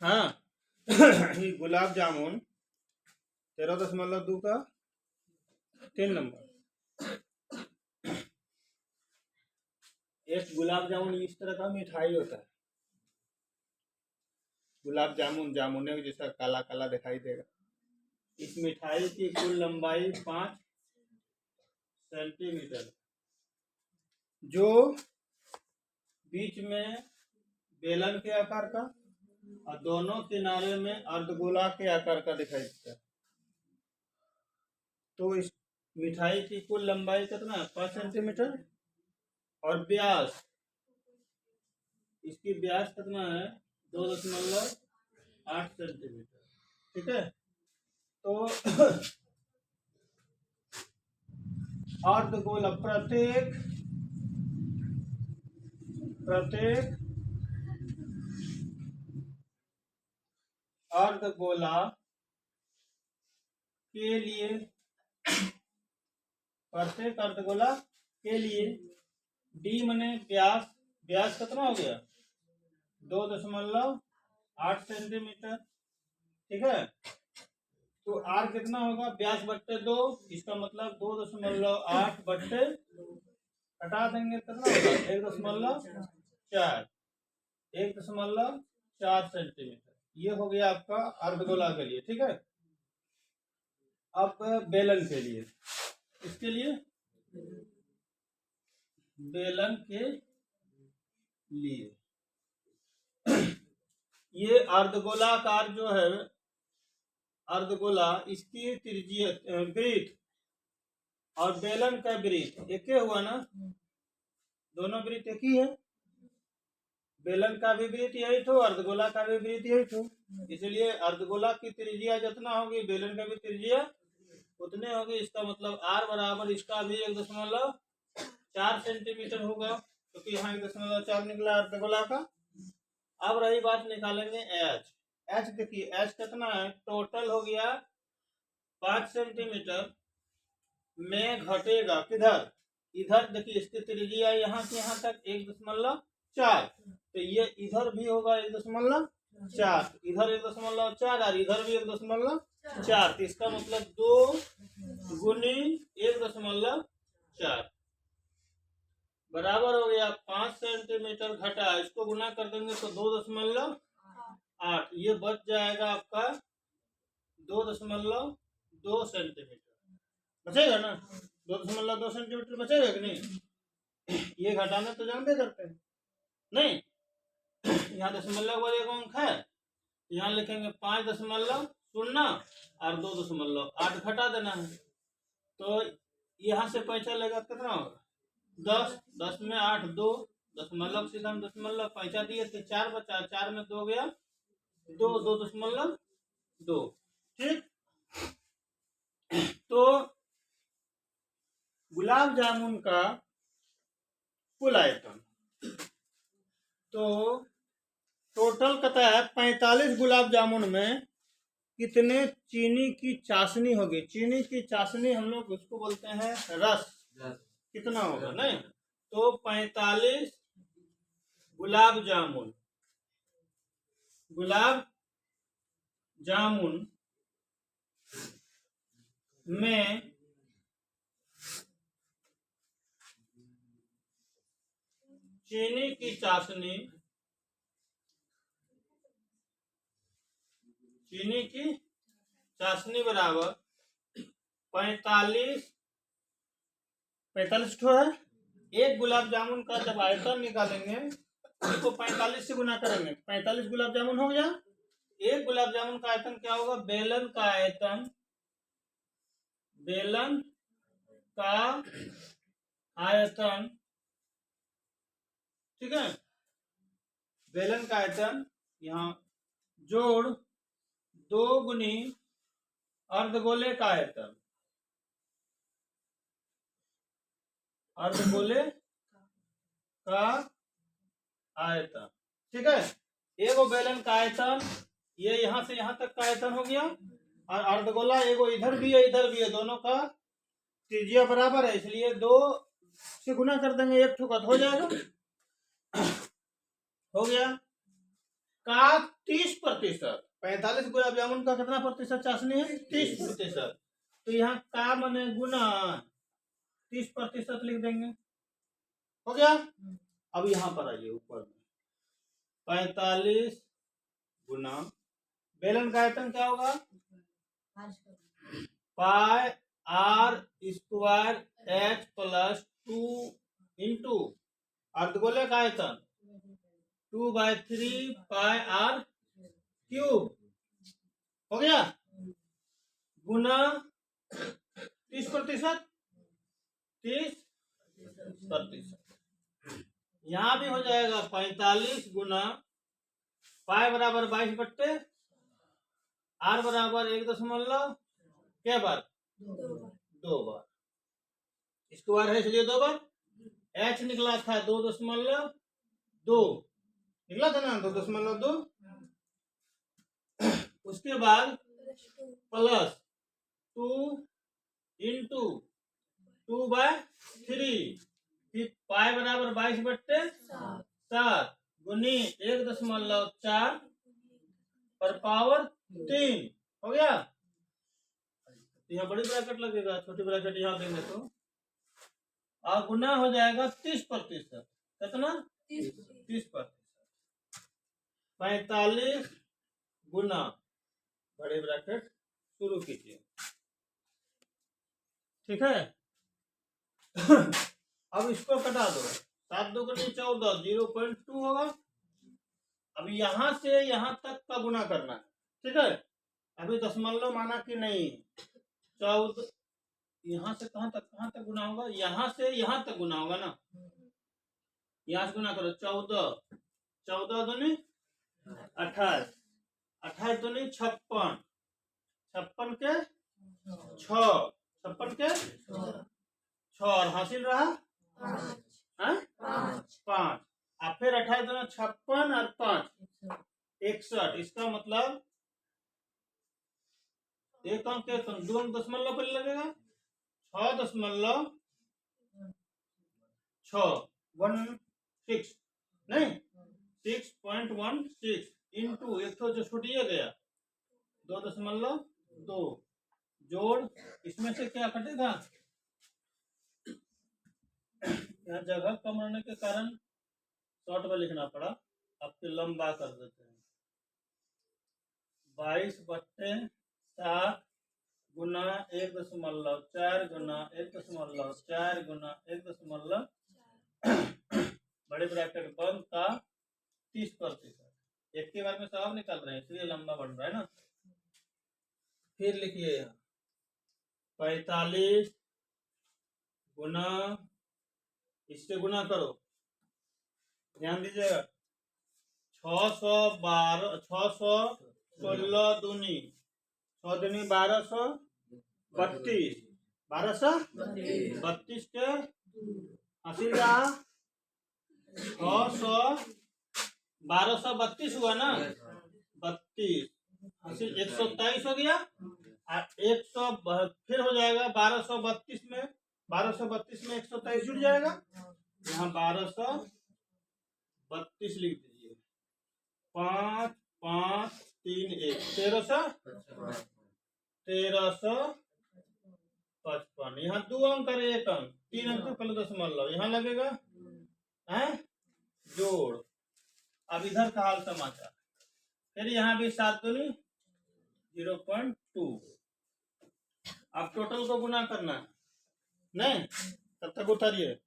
हाँ ये गुलाब जामुन 13.2 का 3 नंबर। एक गुलाब जामुन इस तरह का मिठाई होता है। गुलाब जामुन जामुने जैसा काला काला दिखाई देगा। इस मिठाई की कुल लंबाई 5 सेंटीमीटर, जो बीच में बेलन के आकार का और दोनों किनारे में अर्धगोला के आकार का दिखाई देता है। तो इस मिठाई की कुल लंबाई कितना है? 5 सेंटीमीटर। और व्यास, इसकी व्यास कितना है? 2.8 सेंटीमीटर। ठीक है। तो अर्धगोला प्रत्येक अर्धगोला के लिए डी मने व्यास कितना हो गया? 2.8 सेंटीमीटर। ठीक है। तो आर कितना होगा? व्यास बट्टे 2, इसका मतलब 2.8 बट्टे हटा देंगे कितना होगा? 1.4 सेंटीमीटर। ये हो गया आपका अर्धगोला के लिए। ठीक है। अब बेलन के लिए, इसके लिए बेलन के लिए ये अर्धगोलाकार जो है अर्धगोला, इसकी त्रिज्या वृत्त और बेलन का वृत्त एक ही हुआ ना? दोनों वृत्त एक ही है। बेलन का भी वृत्त यही तो, अर्धगोला का भी वृत्त यही तो। इसलिए अर्धगोला की त्रिज्या जितना होगी बेलन का भी त्रिज्या उतने होगी। इसका मतलब आर बराबर इसका भी 1.4 सेंटीमीटर होगा, क्योंकि यहाँ 1.4 निकला अर्धगोला का। अब रही बात, निकालेंगे एच। एच देखिए, एच कितना है? टोटल हो गया 5 सेंटीमीटर में घटेगा किधर? इधर देखिए, इसकी त्रिज्या यहाँ से यहाँ तक 1.4, तो ये इधर भी होगा 1.4, इधर 1.4 और इधर भी 1.4। तो इसका मतलब 2 गुनी 1.4 बराबर हो गया 5 सेंटीमीटर घटा। इसको गुना कर देंगे तो 2.8, ये बच जाएगा आपका 2.2 सेंटीमीटर। बचेगा ना? 2.2 सेंटीमीटर बचेगा कि नहीं? ये घटाना तो जानते करते हैं नहीं? यहाँ दशमलव वाले एक अंक है, यहाँ लिखेंगे 5.0 और 2.8 घटा देना है। तो यहाँ से पैसा लेगा कितना होगा? 10 में 8 2 दशमलव, सीधा हम दशमलव पैसा दिए थे, 4 बचा, 4 में 2 गया 2.2। ठीक। तो गुलाब जामुन का कुल आयतन तो टोटल कहता है 45 गुलाब जामुन में कितने चीनी की चाशनी होगी? चीनी की चाशनी हम लोग उसको बोलते हैं रस। कितना होगा? नहीं तो 45 गुलाब जामुन में चीनी की चाशनी बराबर 45 ठो है। एक गुलाब जामुन का जब आयतन निकालेंगे इसको 45 से गुना करेंगे, 45 गुलाब जामुन हो गया। एक गुलाब जामुन का आयतन क्या होगा? बेलन का आयतन, ठीक है। बेलन का आयतन यहाँ जोड़ 2 गुनी अर्धगोले का आयतन, ठीक है। एगो बेलन का आयतन, ये यहाँ से यहाँ तक का आयतन हो गया, और अर्धगोला एगो इधर भी है इधर भी है, दोनों का त्रिज्या बराबर है, इसलिए 2 से गुना कर देंगे, एक ठुकत हो जाएगा। हो गया। का 30%। 45 गुलाब जामुन का कितना प्रतिशत चाशनी है? 30%। तो यहाँ का मने गुना 30% लिख देंगे, हो गया। अब यहाँ पर आइए ऊपर में 45 गुना बेलन का आयतन क्या होगा? Pi r square h plus 2 into अर्धगोले का आयतन 2/3 पाई आर क्यूब, हो गया, गुना 30%। 30%। यहाँ भी हो जाएगा 45 गुना पाई बराबर 22 आर बराबर 1 क्या बार? 2 बार। स्क्वायर है इसलिए 2 बार। एच निकला था 2.2 निकला था ना, 2.2। उसके बाद प्लस 2 इंटू 2/3, फिर पाई बराबर 22/7 गुनी 1.4 पर पावर 3, हो गया। यहाँ बड़ी ब्रैकेट लगेगा, छोटी ब्रैकेट यहाँ देंगे तो और गुना हो जाएगा 30%। कितना? 30%। 45 गुना बड़े ब्रैकेट शुरू कीजिए, ठीक है। अब इसको कटा दो, 7 2 14, 0.2 होगा। अब यहाँ से यहाँ तक का गुना करना है, ठीक है। अभी दशमलव माना कि नहीं, 14 यहाँ से कहाँ तक गुना होगा? यहाँ से यहाँ तक गुना होगा ना, यहाँ से गुना करो। 14 दूनी 28, 28 दूनी 56, 56 के 6, 56 के 6 और हासिल रहा 5। और फिर 28 दूना 56 और 5 61। इसका मतलब एक अंक के 2 दशमलव पर लगेगा 6.616 नहीं 6.16 इंटू एक तो जो छूटिए गया 2.2 जोड़, इसमें से क्या कटेगा? यहाँ जगह कम रहने के कारण शॉर्ट में लिखना पड़ा, आपके लंबा कर देते हैं। 22/7 गुना 1.4 गुना 1.4 गुना 1. बड़े ब्रैकेट बंद का 30%। एक के बार में सब निकाल रहे हैं इसलिए लंबा बन रहा है ना। फिर लिखिए यहाँ 45 गुना, इससे गुना करो, ध्यान दीजिएगा 616 दूनी 6 दूनी 1232, 1232 के हासिल रहा 1232 हुआ ना, 32 हासिल 123 हो गया। और 100 फिर हो जाएगा 1232 में 123 जुड़ जाएगा। यहाँ 1232 लिख दीजिए, 5 5 3 1 1355। यहाँ 2 अंक और 1 अंक, 3 अंक पहले दशमलव यहाँ लगेगा है जोड़। अब इधर का हाल समाचार, फिर यहाँ भी 7 दूनी 0.2। अब टोटल को गुना करना है नहीं, तब तक उतारिए।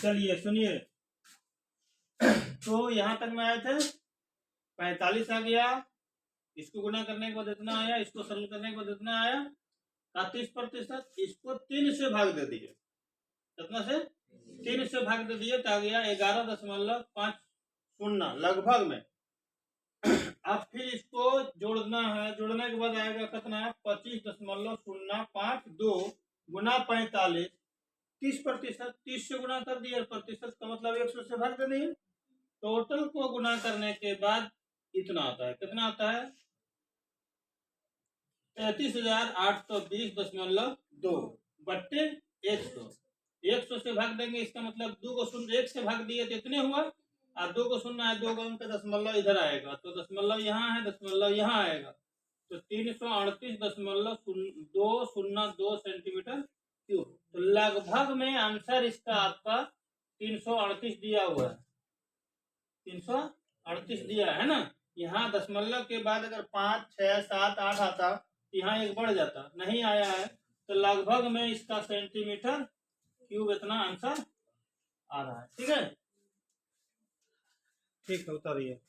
चलिए सुनिए, तो यहाँ तक में आए थे 45 आ गया, इसको गुना करने के बाद इतना आया, इसको सरल करने के बाद इतना आया का 30%। इसको 3 से भाग दे दिए, कितना से 3 से भाग दे दिए तो आ गया 11.50 लगभग में। अब फिर इसको जोड़ना है, जोड़ने के बाद आएगा कितना 25.052 गुना 45 30%। 30 से गुना कर दिया, प्रतिशत का मतलब 100 से भाग दे दिए। टोटल को गुना करने के बाद इतना आता है, कितना आता है 33,820.2 बट्टे 100। 100 से भाग देंगे, इसका मतलब 2 को शून्य 1 से भाग दिए तो इतने हुआ, और 2 को शून्य है, 2 को अंक दशमलव इधर आएगा, तो दशमलव यहाँ है, दशमलव यहाँ आएगा, तो 338.202 सेंटीमीटर क्यूब। तो लगभग में आंसर इसका आपका 338 दिया हुआ है, 338 दिया है ना। यहाँ दशमलव के बाद अगर 5, 6, 7, 8 आता, यहाँ एक बढ़ जाता, नहीं आया है, तो लगभग में इसका सेंटीमीटर क्यूब इतना आंसर आ रहा है। ठीक है, ठीक है, उतारिए।